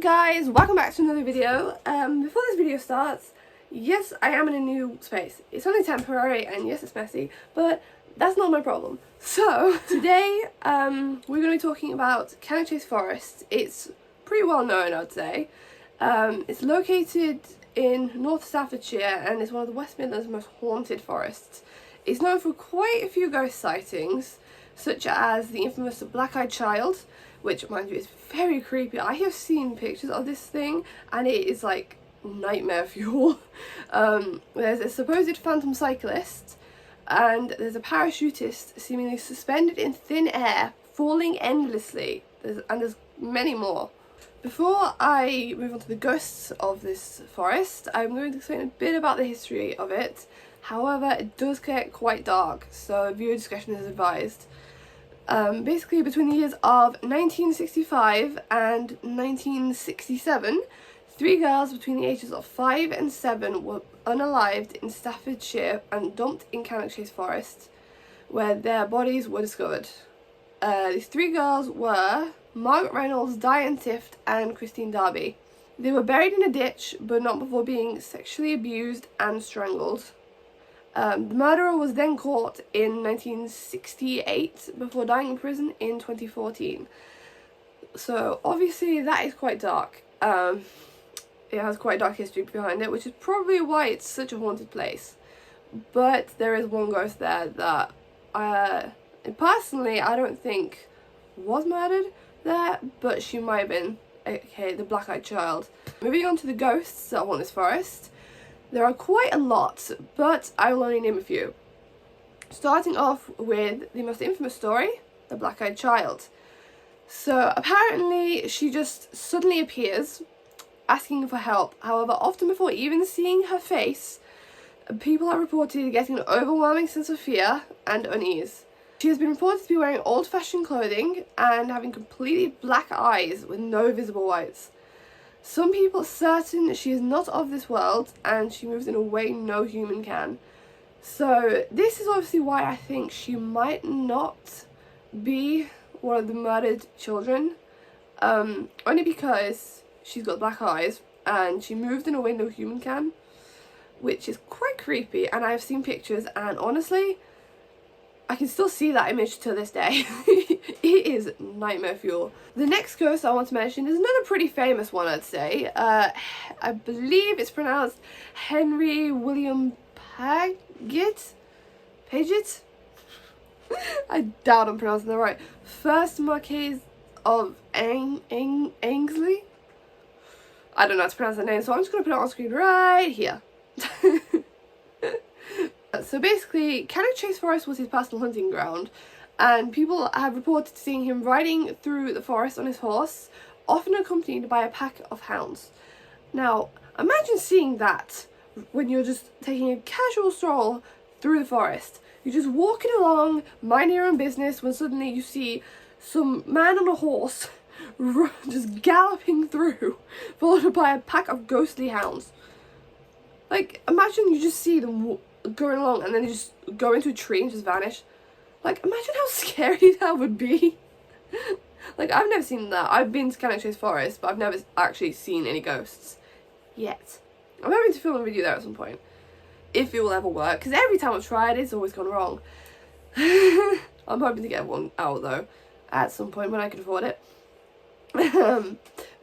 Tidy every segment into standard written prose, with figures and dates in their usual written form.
guys, welcome back to another video. Before this video starts, yes, I am in a new space. It's only temporary and yes, it's messy, but that's not my problem. So today we're going to be talking about Cannock Forest. It's pretty well known, I'd say. It's located in North Staffordshire and it's one of the West Midlands' most haunted forests. It's known for quite a few ghost sightings, such as the infamous Black-Eyed Child, which, mind you, is very creepy. I have seen pictures of this thing and it is like nightmare fuel. There's a supposed phantom cyclist and there's a parachutist seemingly suspended in thin air, falling endlessly. There's many more. Before I move on to the ghosts of this forest, I'm going to explain a bit about the history of it. However, it does get quite dark, so viewer discretion is advised. Basically, between the years of 1965 and 1967, 3 girls between the ages of 5 and 7 were unalived in Staffordshire and dumped in Cannock Forest, where their bodies were discovered. These 3 girls were Margaret Reynolds, Diane Tift and Christine Darby. They were buried in a ditch, but not before being sexually abused and strangled. The murderer was then caught in 1968 before dying in prison in 2014. So obviously that is quite dark. It has quite a dark history behind it, which is probably why it's such a haunted place. But there is one ghost there that personally I don't think was murdered there, but she might have been, aka the Black-Eyed Child. Moving on to the ghosts that haunt this forest. There are quite a lot, but I will only name a few. Starting off with the most infamous story, the Black-Eyed Child. So apparently she just suddenly appears asking for help. However, often before even seeing her face, people are reported getting an overwhelming sense of fear and unease. She has been reported to be wearing old-fashioned clothing and having completely black eyes with no visible whites. Some people are certain she is not of this world and she moves in a way no human can. So this is obviously why I think she might not be one of the murdered children. Only because she's got black eyes and she moved in a way no human can, which is quite creepy, and I've seen pictures and honestly I can still see that image to this day. It is nightmare fuel. The next ghost I want to mention is another pretty famous one, I'd say. I believe it's pronounced Henry William Paget? I doubt I'm pronouncing that right. First Marquis of Ainsley? I don't know how to pronounce that name, so I'm just going to put it on screen right here. So basically, Cannock Forest was his personal hunting ground, and people have reported seeing him riding through the forest on his horse, often accompanied by a pack of hounds. Now, imagine seeing that when you're just taking a casual stroll through the forest. You're just walking along, minding your own business, when suddenly you see some man on a horse just galloping through, followed by a pack of ghostly hounds. Like, imagine you just see them going along and then they just go into a tree and just vanish. Like, imagine how scary that would be. Like, I've never seen that. I've been to Cannock Forest, but I've never actually seen any ghosts yet. I'm hoping to film a video there at some point, if it will ever work, because every time I've tried it's always gone wrong. I'm hoping to get one out though at some point when I can afford it. But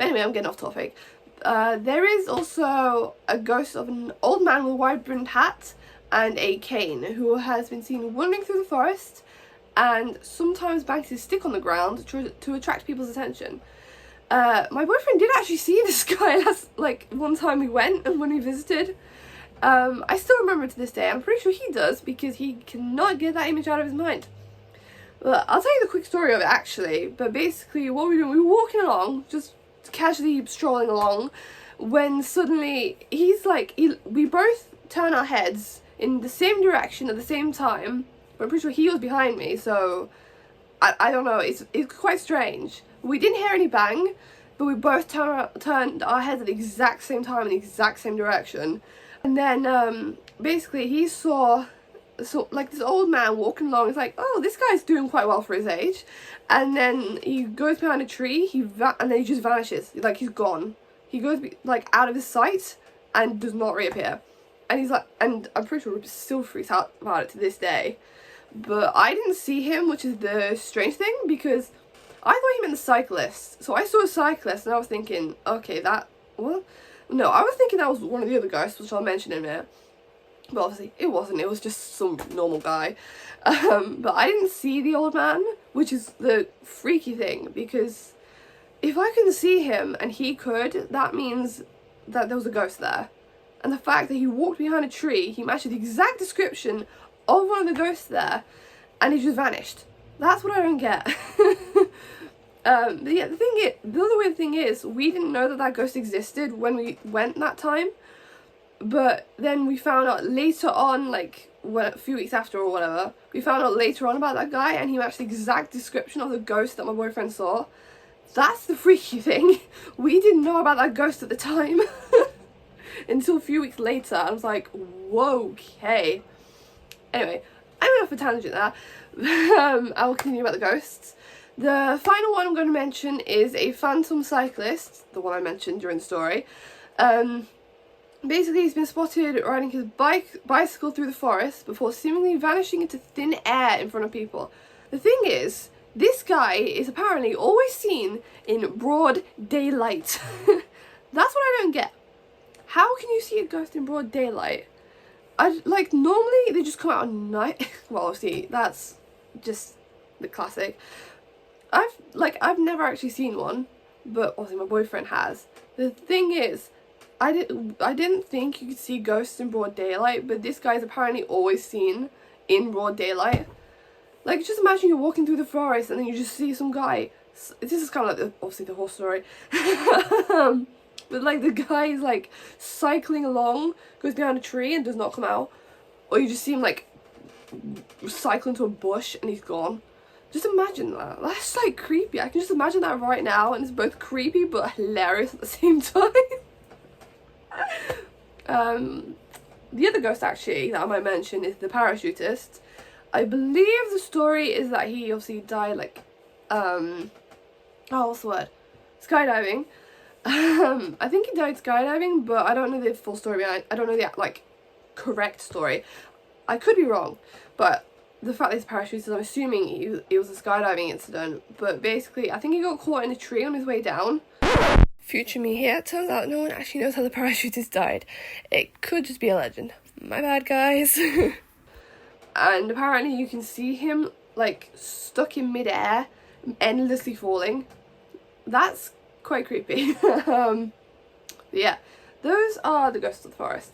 anyway, I'm getting off topic. There is also a ghost of an old man with a wide-brimmed hat and a cane who has been seen wandering through the forest and sometimes bangs his stick on the ground to attract people's attention. My boyfriend did actually see this guy one time we went and when we visited. I still remember it to this day. I'm pretty sure he does because he cannot get that image out of his mind. But I'll tell you the quick story of it actually. But basically what we were doing, we were walking along, just casually strolling along, when suddenly we both turn our heads in the same direction at the same time, but I'm pretty sure he was behind me, so I don't know, it's quite strange. We didn't hear any bang, but we both turned our heads at the exact same time in the exact same direction, and then basically he saw so like this old man walking along. It's like, oh, this guy's doing quite well for his age, and then he goes behind a tree. And then he just vanishes. Like, he's gone. He goes like out of his sight and does not reappear. And he's like, and I'm pretty sure Rupert still freaks out about it to this day. But I didn't see him, which is the strange thing, because I thought he meant the cyclist. So I saw a cyclist and I was thinking, okay, what? No, I was thinking that was one of the other ghosts, which I'll mention in a minute. But obviously it wasn't, it was just some normal guy. But I didn't see the old man, which is the freaky thing, because if I couldn't see him and he could, that means that there was a ghost there. And the fact that he walked behind a tree, he matched the exact description of one of the ghosts there, and he just vanished. That's what I don't get. But yeah, the other weird thing is, we didn't know that ghost existed when we went that time. But then we found out later on, like a few weeks after or whatever, we found out later on about that guy, and he matched the exact description of the ghost that my boyfriend saw. That's the freaky thing. We didn't know about that ghost at the time. Until a few weeks later, I was like, whoa, okay. Anyway, I'm off a tangent there. I will continue about the ghosts. The final one I'm going to mention is a phantom cyclist, the one I mentioned during the story. Basically, he's been spotted riding his bicycle through the forest before seemingly vanishing into thin air in front of people. The thing is, this guy is apparently always seen in broad daylight. That's what I don't get. How can you see a ghost in broad daylight? Normally they just come out at night. Well, obviously that's just the classic. I've never actually seen one, but obviously my boyfriend has. The thing is, I didn't think you could see ghosts in broad daylight, but this guy's apparently always seen in broad daylight. Like, just imagine you're walking through the forest and then you just see some guy. This is kind of like obviously the horse story. But like the guy is like cycling along, goes behind a tree and does not come out. Or you just see him like cycling to a bush and he's gone. Just imagine that. That's like creepy. I can just imagine that right now, and it's both creepy but hilarious at the same time. The other ghost actually that I might mention is the parachutist. I believe the story is that he obviously died like what's the word? Skydiving. I think he died skydiving, but I don't know the full story behind. I don't know the like correct story. I could be wrong, but the fact that he's parachutist, I'm assuming it was a skydiving incident. But basically, I think he got caught in a tree on his way down. Future me here. Turns out no one actually knows how the parachutist died. It could just be a legend. My bad, guys. And apparently you can see him like stuck in midair, endlessly falling. That's quite creepy. Yeah, those are the ghosts of the forest.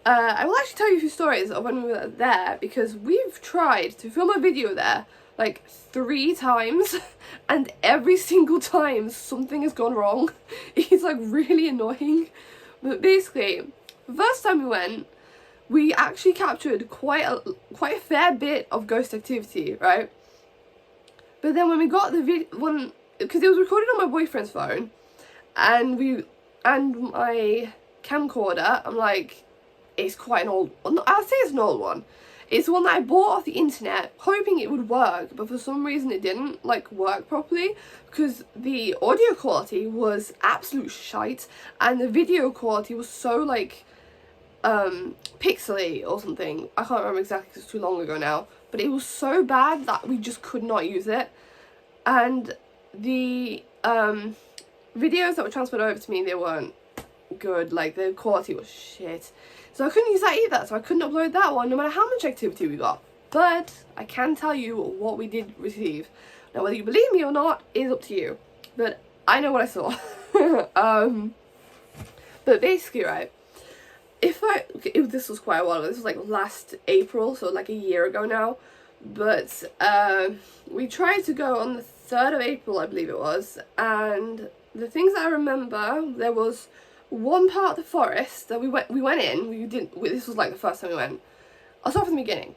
I will actually tell you a few stories of when we were there, because we've tried to film a video there like 3 times, and every single time something has gone wrong. It's like really annoying. But basically, the first time we went, we actually captured quite a fair bit of ghost activity, right? But then when we got the video, because it was recorded on my boyfriend's phone, and my camcorder, I'm like, it's quite an old, I'd say it's an old one. It's one that I bought off the internet, hoping it would work, but for some reason it didn't like work properly, because the audio quality was absolute shite, and the video quality was so like pixely or something. I can't remember exactly because it's too long ago now, but it was so bad that we just could not use it. And the videos that were transferred over to me, they weren't good. Like, the quality was shit, so I couldn't use that either, so I couldn't upload that one no matter how much activity we got. But I can tell you what we did receive. Now, whether you believe me or not is up to you, but I know what I saw. But basically, right, this was quite a while ago. This was like last April, so like a year ago now. But we tried to go on the 3rd of April, I believe it was, and the things that I remember, there was one part of the forest that we went in. This was like the first time we went. I'll start from the beginning.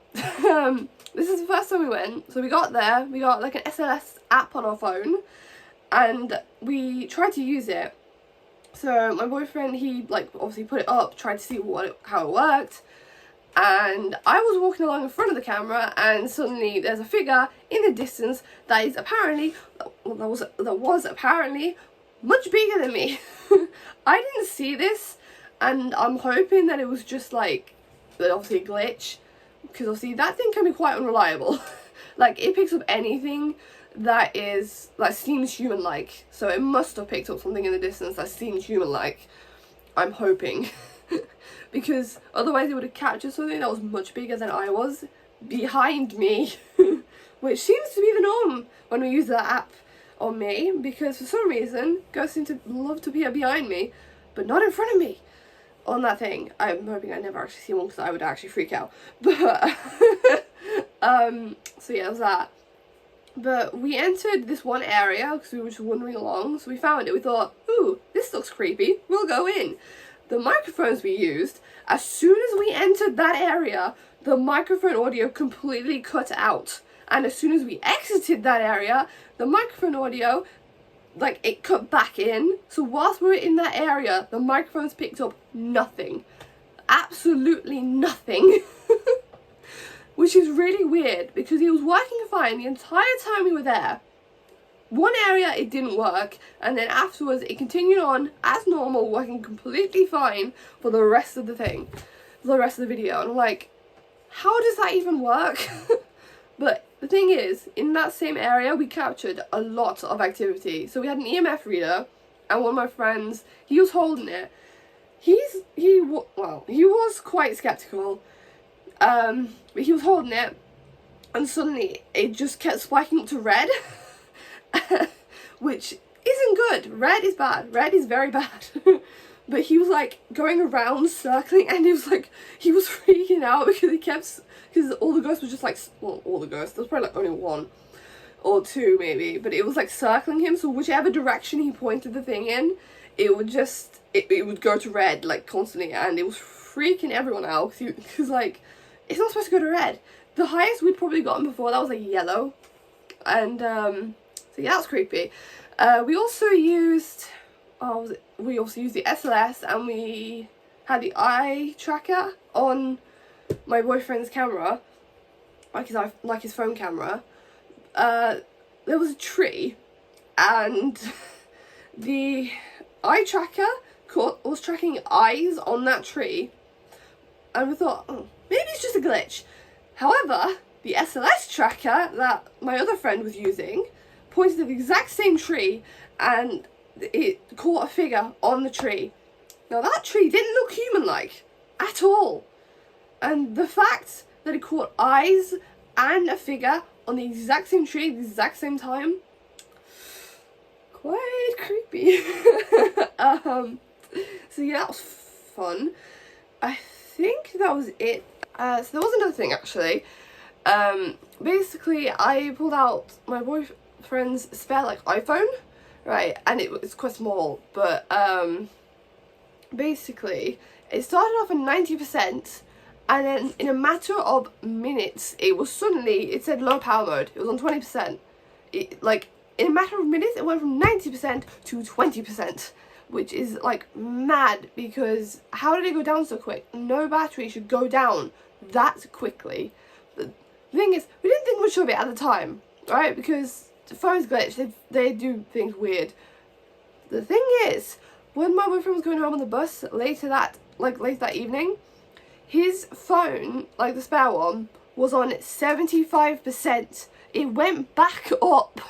This is the first time we went, so we got there, we got like an SLS app on our phone, and we tried to use it. So my boyfriend, he like obviously put it up, tried to see how it worked, and I was walking along in front of the camera, and suddenly there's a figure in the distance that is apparently, that was apparently much bigger than me. I didn't see this, and I'm hoping that it was just like, obviously a glitch, because obviously that thing can be quite unreliable. Like, it picks up anything that is, like, seems human-like, so it must have picked up something in the distance that seems human-like, I'm hoping. Because otherwise it would have captured something that was much bigger than I was behind me. Which seems to be the norm when we use that app on me, because for some reason ghosts seem to love to be behind me, but not in front of me on that thing. I'm hoping I never actually see one, because I would actually freak out. But so yeah, it was that. But we entered this one area because we were just wandering along, so we found it. We thought, ooh, this looks creepy, we'll go in. The microphones we used, as soon as we entered that area, the microphone audio completely cut out. And as soon as we exited that area, the microphone audio, like, it cut back in. So whilst we were in that area, the microphones picked up nothing. Absolutely nothing. Which is really weird, because he was working fine the entire time we were there. One area it didn't work, and then afterwards it continued on as normal, working completely fine for the rest of the thing, for the rest of the video. And I'm like, how does that even work? But the thing is, in that same area we captured a lot of activity. So we had an EMF reader, and one of my friends, he was holding it. He was quite skeptical, but he was holding it, and suddenly it just kept spiking up to red. Which isn't good. Red is bad. Red is very bad. But he was like going around circling, and he was freaking out because all the ghosts were just like, well, all the ghosts, there was probably like only one or two maybe, but it was like circling him, so whichever direction he pointed the thing in, it would just, it would go to red like constantly, and it was freaking everyone out, because like, it's not supposed to go to red. The highest we'd probably gotten before that was like yellow, and so yeah, that was creepy. We also used the SLS, and we had the eye tracker on my boyfriend's camera, like his phone camera. There was a tree, and the eye tracker was tracking eyes on that tree, and we thought, oh, maybe it's just a glitch. However, the SLS tracker that my other friend was using pointed at the exact same tree, and it caught a figure on the tree. Now that tree didn't look human-like at all, and the fact that it caught eyes and a figure on the exact same tree at the exact same time, quite creepy. So yeah, that was fun. I think that was it. So there was another thing actually. Basically I pulled out my boyfriend's spare like iPhone, right, and it's quite small, but basically it started off at 90%, and then in a matter of minutes it said low power mode. It was on 20%. Like in a matter of minutes it went from 90% to 20%, which is like mad, because how did it go down so quick? No battery should go down that quickly. But the thing is, we didn't think much of it at the time, right, because the phones glitch, they do things weird. The thing is, when my boyfriend was going home on the bus later that evening, his phone, like the spare one, was on 75%. It went back up.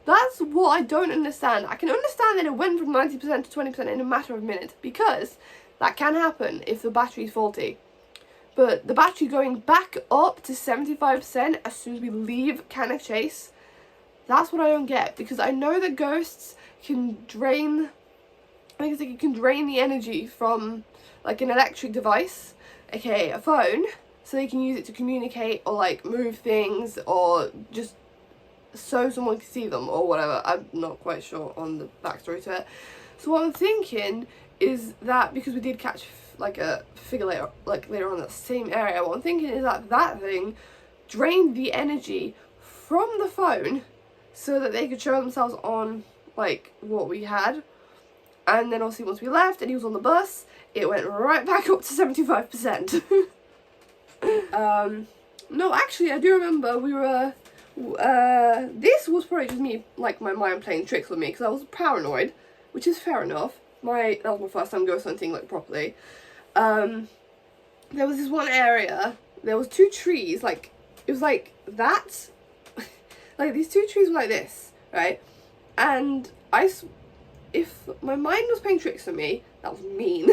That's what I don't understand. I can understand that it went from 90% to 20% in a matter of minutes, because that can happen if the battery's faulty. But the battery going back up to 75% as soon as we leave Cannock Chase, that's what I don't get, because I know that ghosts can drain, I think it's like it can drain the energy from like an electric device, aka a phone, so they can use it to communicate or like move things or just so someone can see them or whatever. I'm not quite sure on the backstory to it. So what I'm thinking is that, because we did catch like a figure later on in that same area, what I'm thinking is that thing drained the energy from the phone so that they could show themselves on like what we had, and then obviously once we left and he was on the bus, it went right back up to 75%. No, actually, I do remember we were, this was probably just me, like, my mind playing tricks on me, because I was paranoid, which is fair enough. That was my first time ghost hunting, like, properly. There was this one area, there was 2 trees, like, it was like that, like, these 2 trees were like this, right? And if my mind was playing tricks on me, that was mean,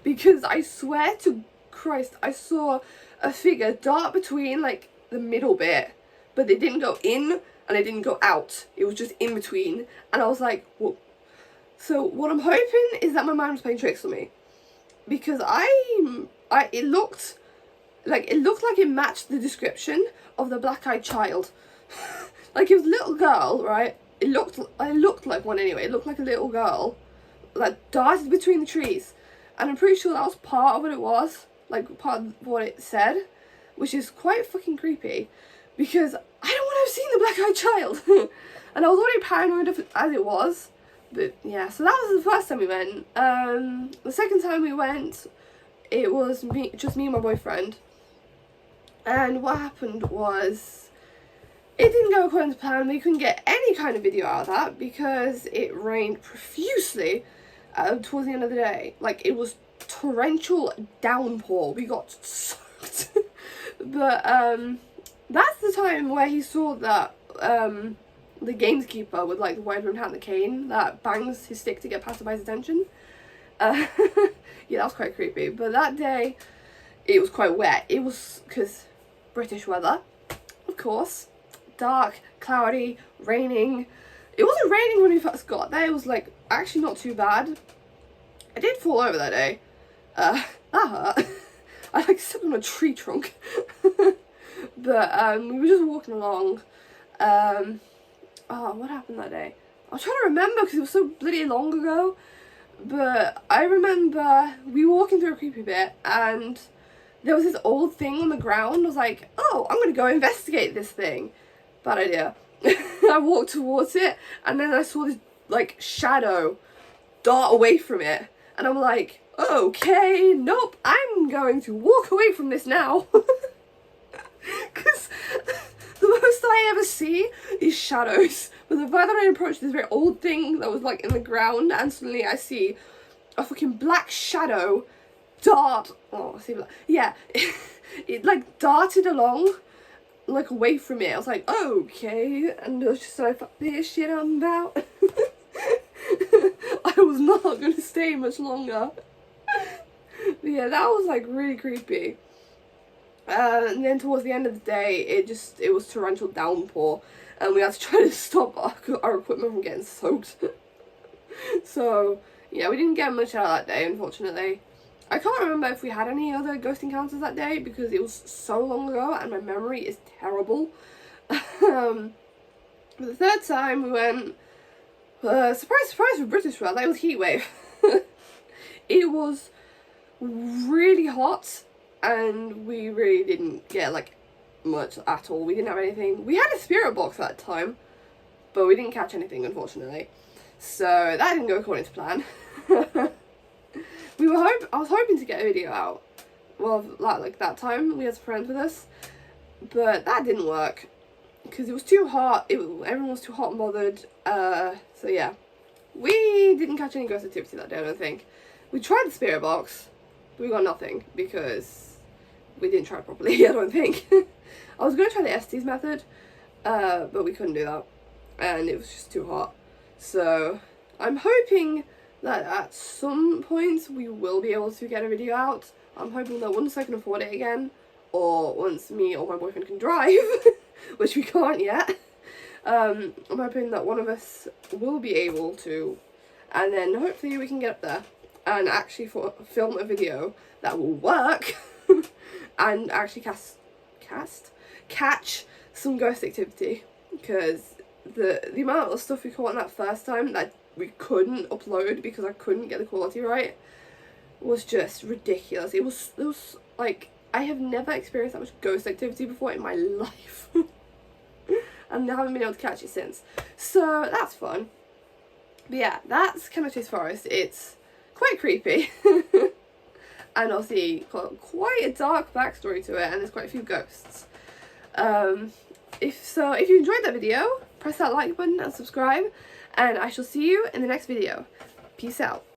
because I swear to Christ, I saw a figure dart between, like, the middle bit, but they didn't go in and they didn't go out. It was just in between, and I was like, whoa. So what I'm hoping is that my mind was playing tricks on me, because it looked like it matched the description of the black-eyed child. Like, it was a little girl, right? It looked like one anyway. It looked like a little girl that darted between the trees, and I'm pretty sure that was part of what it was, like, part of what it said, which is quite fucking creepy, because I don't want to have seen the black-eyed child. And I was already paranoid as it was, but yeah. So that was the first time we went. The second time we went, it was just me and my boyfriend, and what happened was, it didn't go according to plan. We couldn't get any kind of video out of that because it rained profusely towards the end of the day. Like, it was torrential downpour. We got soaked. But that's the time where he saw that the gamekeeper with, like, the wide rimmed hat and the cane that bangs his stick to get passerby's attention. Yeah, that was quite creepy. But that day, it was quite wet. It was, because British weather, of course. Dark, cloudy, raining. It wasn't raining when we first got there. It was, like, actually not too bad. I did fall over that day. That hurt. I, like, stepped on a tree trunk. But we were just walking along. Oh, what happened that day? I was trying to remember because it was so bloody long ago. But I remember we were walking through a creepy bit, and there was this old thing on the ground. I was like, oh, I'm gonna go investigate this thing. Bad idea. I walked towards it, and then I saw this, like, shadow dart away from it, and I'm like, okay, nope, I'm going to walk away from this now. Because the most I ever see is shadows. But the further I approach this very old thing that was, like, in the ground, and suddenly I see a fucking black shadow dart. Oh, I see black. Yeah, it like darted along, like, away from it. I was like, okay, and it was just like, fuck this shit I'm about. I was not gonna stay much longer. But yeah, that was, like, really creepy. And then towards the end of the day, it was torrential downpour, and we had to try to stop our equipment from getting soaked. So yeah, we didn't get much out of that day, unfortunately. I can't remember if we had any other ghost encounters that day because it was so long ago and my memory is terrible. But the third time we went, surprise, surprise for British weather, it was heat wave. It was really hot, and we really didn't get, like, much at all. We didn't have anything. We had a spirit box at that time, but we didn't catch anything, unfortunately. So that didn't go according to plan. I was hoping to get a video out. Well, like that time we had some friends with us, but that didn't work because it was too hot. Everyone was too hot and bothered. So yeah, we didn't catch any ghost activity that day, I don't think. We tried the spirit box, but we got nothing because we didn't try it properly, I don't think. I was going to try the Estes method, but we couldn't do that, and it was just too hot. So I'm hoping that at some point we will be able to get a video out. I'm hoping that once I can afford it again, or once me or my boyfriend can drive, which we can't yet, I'm hoping that one of us will be able to, and then hopefully we can get up there and actually film a video that will work and actually catch some ghost activity, because the amount of stuff we caught on that first time that we couldn't upload because I couldn't get the quality right was just ridiculous. It was like, I have never experienced that much ghost activity before in my life. And I haven't been able to catch it since. So that's fun. But yeah, that's Cannock Forest. It's quite creepy. and obviously got quite a dark backstory to it, and there's quite a few ghosts. If you enjoyed that video, press that like button and subscribe, and I shall see you in the next video. Peace out.